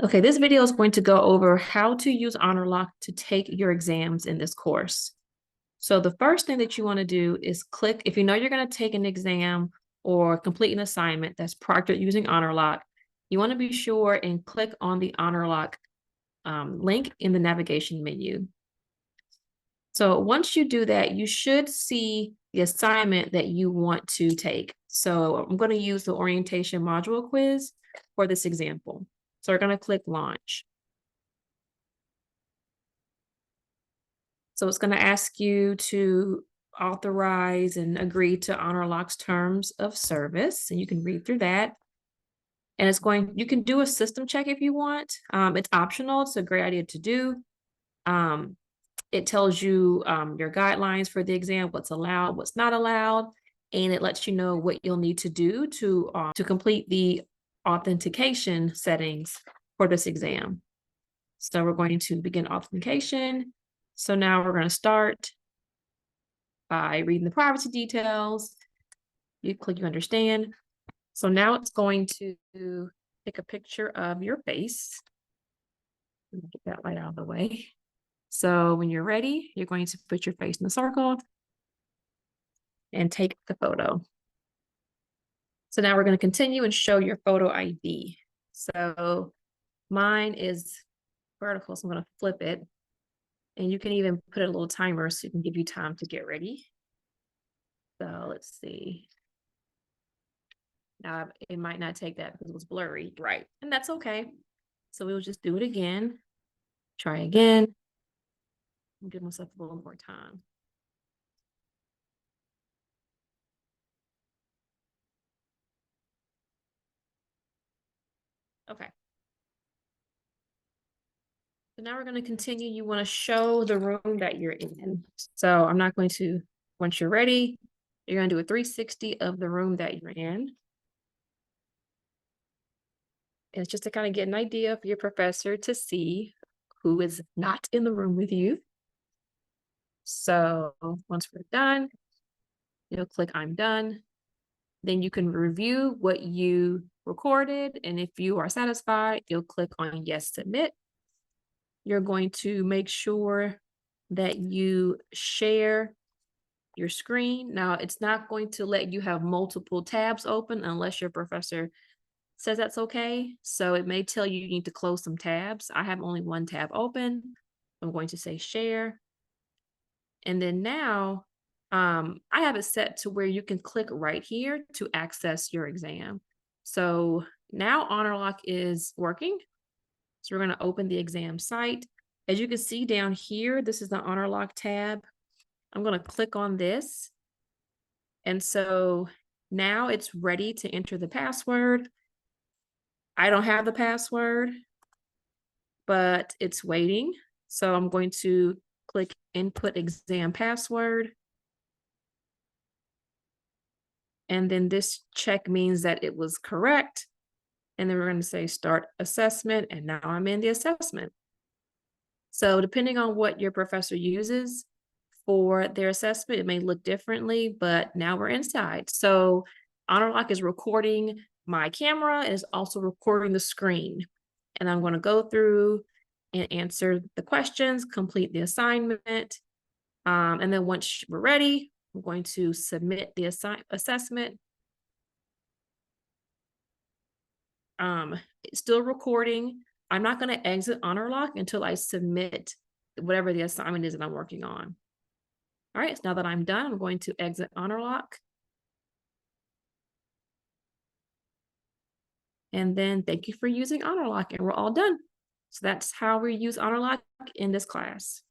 Okay, this video is going to go over how to use Honorlock to take your exams in this course. So the first thing that you want to do is click, if you know you're going to take an exam or complete an assignment that's proctored using Honorlock, you want to be sure and click on the Honorlock link in the navigation menu. So once you do that, you should see the assignment that you want to take. So I'm going to use the orientation module quiz for this example. So we're going to click launch. So it's going to ask you to authorize and agree to Honorlock's terms of service, and you can read through that. And you can do a system check if you want. It's optional. It's a great idea to do. It tells you your guidelines for the exam, what's allowed, what's not allowed, and it lets you know what you'll need to do to complete the authentication settings for this exam. So we're going to begin authentication. So now we're going to start by reading the privacy details. You click you understand. So now it's going to take a picture of your face. Get that light out of the way. So when you're ready, you're going to put your face in the circle and take the photo. So now we're going to continue and show your photo ID. So mine is vertical, so I'm going to flip it. And you can even put a little timer so it can give you time to get ready. So let's see. Now it might not take that because it was blurry, right? And that's okay. So we'll just do it again. Try again. Give myself a little more time. Okay. So now we're going to continue. You want to show the room that you're in. So I'm not going to, once you're ready, you're going to do a 360 of the room that you're in. And it's just to kind of get an idea for your professor to see who is not in the room with you. So once we're done, you'll click I'm done. Then you can review what you recorded. And if you are satisfied, you'll click on yes, submit. You're going to make sure that you share your screen. Now, it's not going to let you have multiple tabs open unless your professor says that's okay. So it may tell you need to close some tabs. I have only one tab open. I'm going to say share. And then now I have it set to where you can click right here to access your exam. So now Honorlock is working. So we're going to open the exam site. As you can see down here, this is the Honorlock tab. I'm going to click on this. And so now it's ready to enter the password. I don't have the password, but it's waiting. So I'm going to click input exam password. And then this check means that it was correct. And then we're going to say start assessment. And now I'm in the assessment. So depending on what your professor uses for their assessment, it may look differently, but now we're inside. So Honorlock is recording my camera and is also recording the screen. And I'm going to go through and answer the questions, complete the assignment. And then once we're ready, I'm going to submit the assessment. It's still recording. I'm not going to exit Honorlock until I submit whatever the assignment is that I'm working on. All right, so now that I'm done, I'm going to exit Honorlock. And then thank you for using Honorlock, and we're all done. So that's how we use Honorlock in this class.